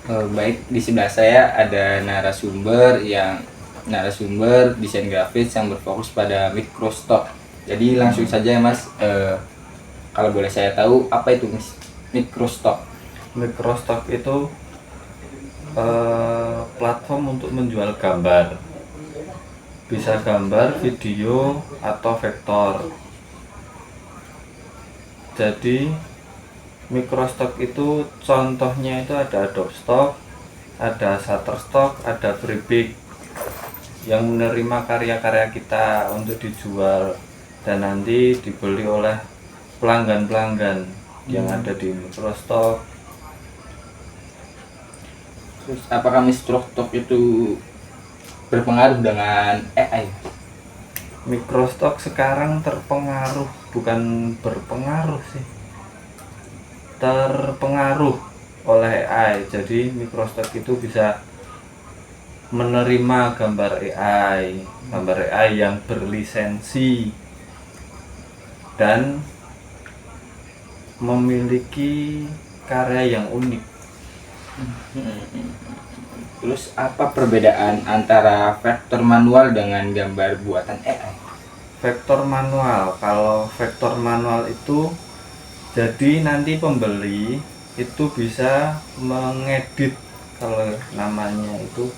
Baik, di sebelah saya ada narasumber desain grafis yang berfokus pada microstock. Jadi langsung saja Mas, kalau boleh saya tahu apa itu microstock? Microstock itu platform untuk menjual gambar, bisa gambar, video, atau vektor. Jadi microstock itu contohnya itu ada Adobe Stock, ada Shutterstock, ada Freepik yang menerima karya-karya kita untuk dijual dan nanti dibeli oleh pelanggan-pelanggan yang ada di microstock. Terus apakah microstock itu berpengaruh dengan AI? Microstock sekarang terpengaruh, bukan berpengaruh sih, terpengaruh oleh AI. Jadi microstock itu bisa menerima gambar AI yang berlisensi dan memiliki karya yang unik. Terus apa perbedaan antara vektor manual dengan gambar buatan AI? Vektor manual, kalau vektor manual itu jadi nanti pembeli itu bisa mengedit, kalau namanya itu,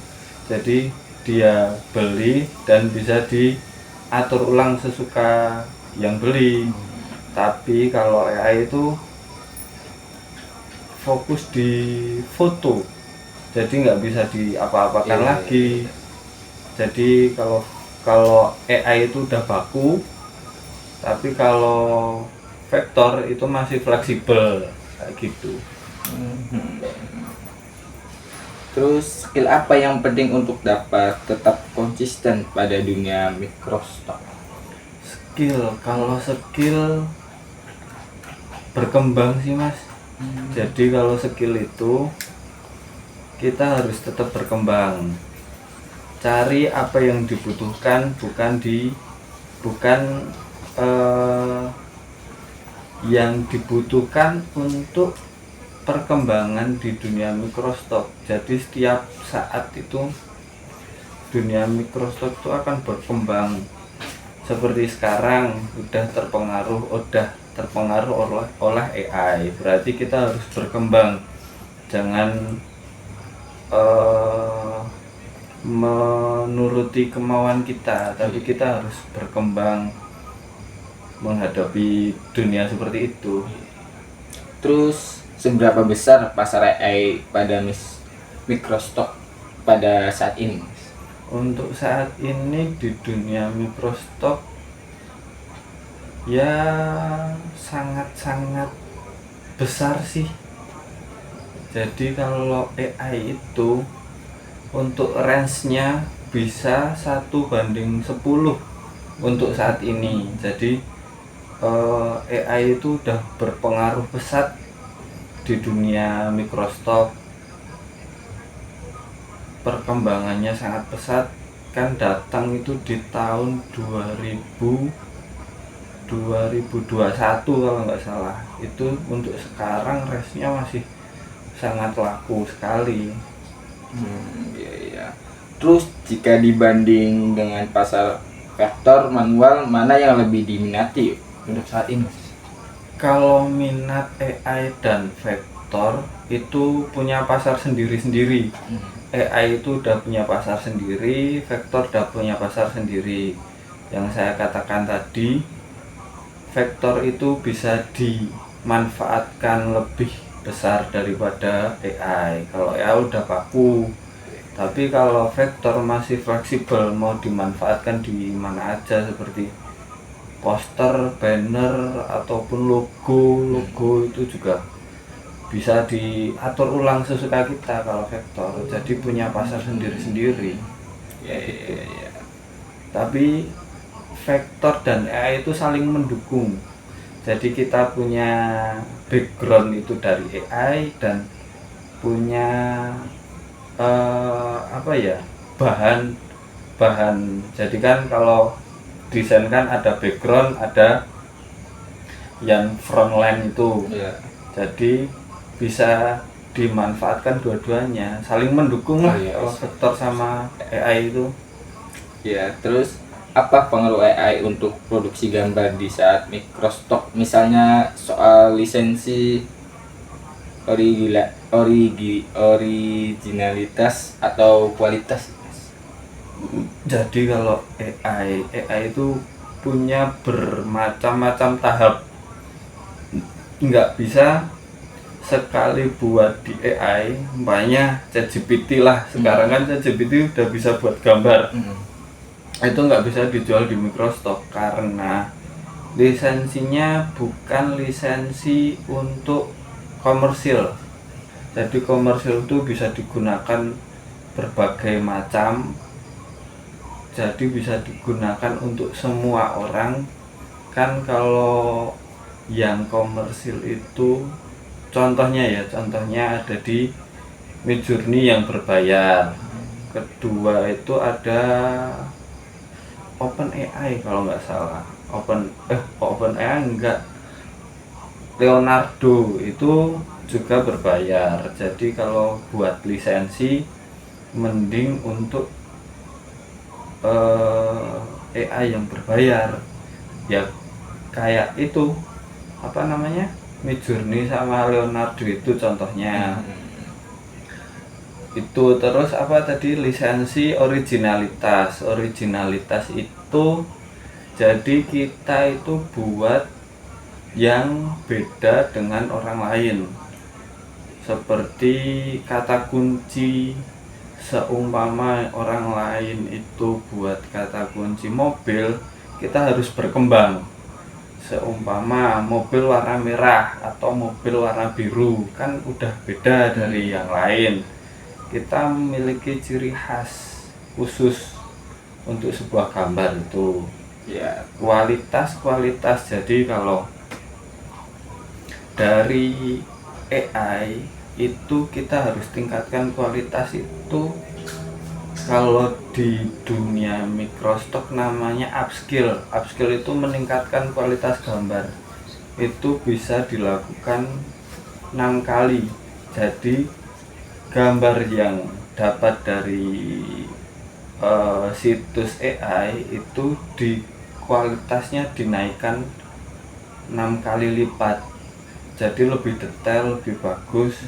jadi dia beli dan bisa diatur ulang sesuka yang beli. Tapi kalau AI itu fokus di foto, jadi nggak bisa diapa-apakan lagi. Jadi kalau kalau AI itu udah baku, tapi kalau vektor itu masih fleksibel kayak gitu. Terus skill apa yang penting untuk dapat tetap konsisten pada dunia microstock? Kalau skill berkembang sih mas. Jadi kalau skill itu kita harus tetap berkembang, cari apa yang dibutuhkan, bukan yang dibutuhkan untuk perkembangan di dunia microstock. Jadi setiap saat itu dunia microstock itu akan berkembang. Seperti sekarang udah terpengaruh oleh AI. Berarti kita harus berkembang. Jangan menuruti kemauan kita, tapi kita harus berkembang menghadapi dunia seperti itu. Terus seberapa besar pasar AI pada microstock pada saat ini? Untuk saat ini di dunia microstock ya sangat-sangat besar sih. Jadi kalau AI itu untuk range-nya bisa 1:10 untuk saat ini. Jadi AI itu udah berpengaruh pesat di dunia microstock. Perkembangannya sangat pesat, kan datang itu di tahun 2021 kalau nggak salah. Itu untuk sekarang range-nya masih sangat laku sekali. Iya. Terus jika dibanding dengan pasar vektor manual, mana yang lebih diminati untuk saat ini? Kalau minat AI dan vektor itu punya pasar sendiri-sendiri. AI itu udah punya pasar sendiri, vektor udah punya pasar sendiri. Yang saya katakan tadi, vektor itu bisa dimanfaatkan lebih besar daripada AI. Kalau AI udah baku, tapi kalau vektor masih fleksibel, mau dimanfaatkan di mana aja, seperti poster, banner, ataupun logo itu juga bisa diatur ulang sesuka kita kalau vektor. Jadi punya pasar sendiri-sendiri. Ya. Tapi vektor dan AI itu saling mendukung. Jadi kita punya background itu dari AI dan punya bahan bahan. Jadi kan kalau desain kan ada background, ada yang frontline itu. Jadi bisa dimanfaatkan dua-duanya, saling mendukung lah. Oh, iya. Kalau vektor sama AI itu. Ya, terus apa pengaruh AI untuk produksi gambar di saat microstock, misalnya soal lisensi, originalitas atau kualitas? Jadi kalau AI itu punya bermacam-macam tahap, nggak bisa sekali buat di AI. Umpamanya ChatGPT lah, sekarang kan ChatGPT udah bisa buat gambar, itu nggak bisa dijual di microstock karena lisensinya bukan lisensi untuk komersil. Jadi komersil itu bisa digunakan berbagai macam, jadi bisa digunakan untuk semua orang. Kan kalau yang komersil itu contohnya ada di Midjourney yang berbayar. Kedua itu ada OpenAI kalau nggak salah. OpenAI enggak, Leonardo itu juga berbayar. Jadi kalau buat lisensi mending untuk AI yang berbayar. Ya kayak itu apa namanya, Midjourney sama Leonardo itu contohnya. Itu terus apa tadi, lisensi originalitas itu jadi kita itu buat yang beda dengan orang lain, seperti kata kunci. Seumpama orang lain itu buat kata kunci mobil, kita harus berkembang. Seumpama mobil warna merah atau mobil warna biru, kan udah beda dari yang lain. Kita memiliki ciri khas khusus untuk sebuah gambar itu. Ya, Kualitas. Jadi kalau dari AI itu kita harus tingkatkan kualitas itu. Kalau di dunia microstock namanya upskill itu meningkatkan kualitas gambar. Itu bisa dilakukan 6 kali. Jadi gambar yang dapat dari situs AI itu di kualitasnya dinaikkan 6 kali lipat. Jadi lebih detail, lebih bagus,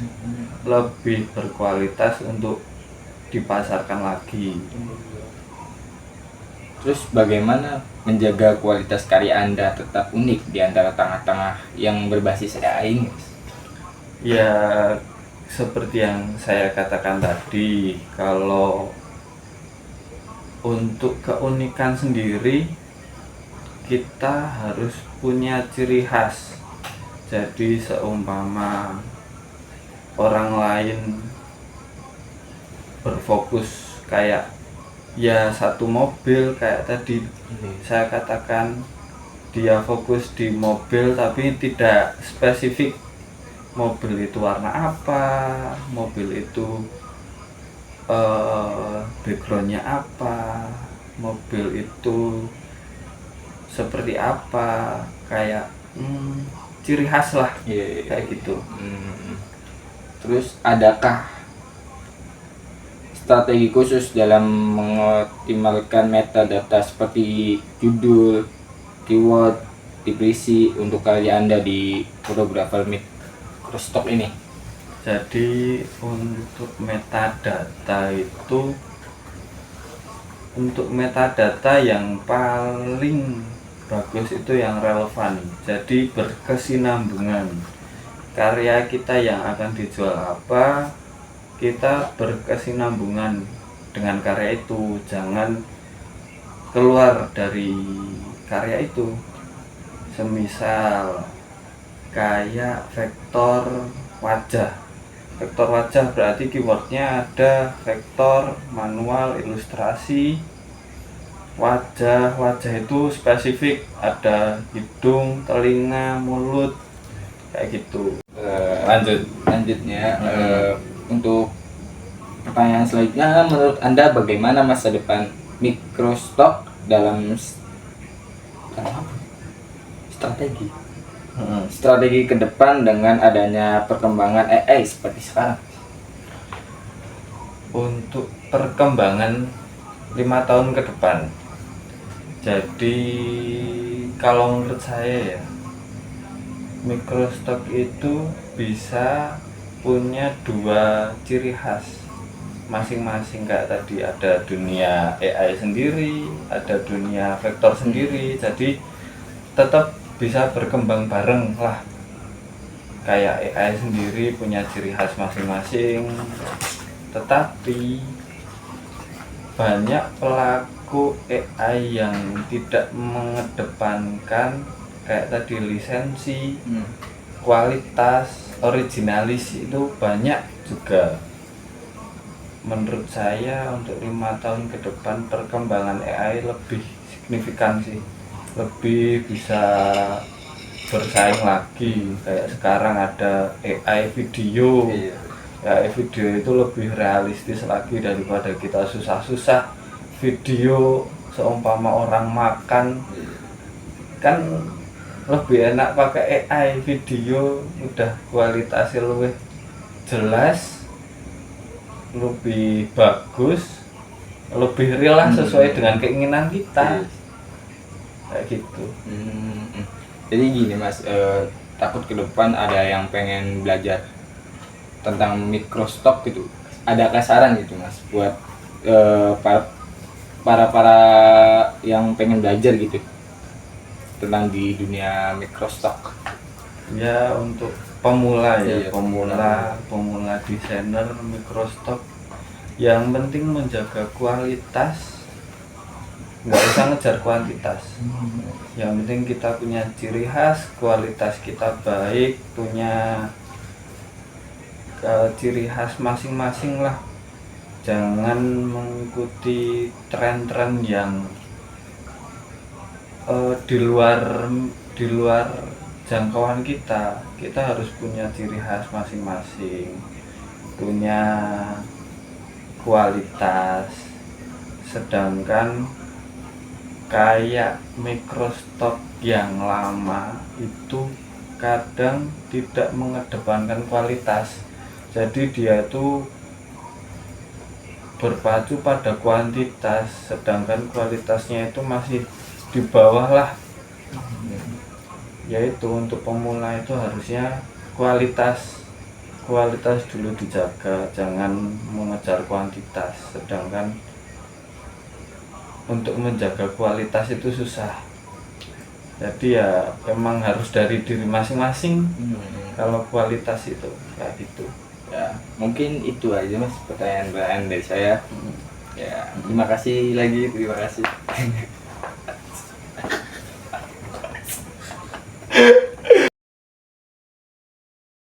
lebih berkualitas untuk dipasarkan lagi. terus bagaimana menjaga kualitas karya Anda tetap unik di antara tengah-tengah yang berbasis AI ini? Ya seperti yang saya katakan tadi, kalau untuk keunikan sendiri kita harus punya ciri khas. Jadi seumpama orang lain berfokus kayak ya satu mobil, kayak tadi saya katakan dia fokus di mobil tapi tidak spesifik mobil itu warna apa, mobil itu backgroundnya apa, mobil itu seperti apa, kayak ciri khas lah, kayak gitu. Terus adakah strategi khusus dalam mengoptimalkan metadata seperti judul, keyword, deskripsi untuk karya Anda di fotografer microstock ini? Jadi untuk metadata itu, untuk metadata yang paling bagus itu yang relevan, jadi berkesinambungan. Karya kita yang akan dijual apa, kita berkesinambungan dengan karya itu, jangan keluar dari karya itu. Semisal kayak vektor wajah berarti keywordnya ada vektor, manual, ilustrasi. Wajah itu spesifik, ada hidung, telinga, mulut, kayak gitu. Lanjutnya, untuk pertanyaan selanjutnya, menurut Anda bagaimana masa depan microstock dalam strategi strategi ke depan dengan adanya perkembangan AI seperti sekarang? Untuk perkembangan 5 tahun ke depan, jadi kalau menurut saya ya, Microstock itu bisa punya dua ciri khas masing-masing. Kayak tadi ada dunia AI sendiri, ada dunia vektor sendiri, jadi tetap bisa berkembang bareng lah. Kayak AI sendiri punya ciri khas masing-masing, tetapi banyak pelaku AI yang tidak mengedepankan kayak tadi lisensi, kualitas, originalis itu banyak juga. Menurut saya untuk 5 tahun ke depan perkembangan AI lebih signifikan sih, lebih bisa bersaing lagi. Kayak sekarang ada AI video, AI video itu lebih realistis lagi daripada kita susah-susah video seumpama orang makan. Kan lebih enak pakai AI video, udah kualitasnya lebih jelas, lebih bagus, lebih real lah, sesuai dengan keinginan kita. Kayak gitu. Jadi gini Mas, takut ke depan ada yang pengen belajar tentang microstock gitu, adakah saran gitu Mas buat para yang pengen belajar gitu tentang di dunia microstock? Ya untuk pemula ya, Iya, pemula desainer microstock, yang penting menjaga kualitas, nggak usah ngejar kuantitas. Yang penting kita punya ciri khas, kualitas kita baik, punya ciri khas masing-masing lah. Jangan mengikuti tren-tren yang di luar jangkauan kita. Kita harus punya ciri khas masing-masing, punya kualitas. Sedangkan kayak microstock yang lama itu kadang tidak mengedepankan kualitas, jadi dia itu berpacu pada kuantitas, sedangkan kualitasnya itu masih di bawah lah. Yaitu untuk pemula itu harusnya kualitas dulu dijaga, jangan mengejar kuantitas. Sedangkan untuk menjaga kualitas itu susah, jadi ya memang harus dari diri masing-masing. Kalau kualitas itu kayak gitu ya. Mungkin itu aja Mas pertanyaan dari saya. Ya, terima kasih lagi, terima kasih.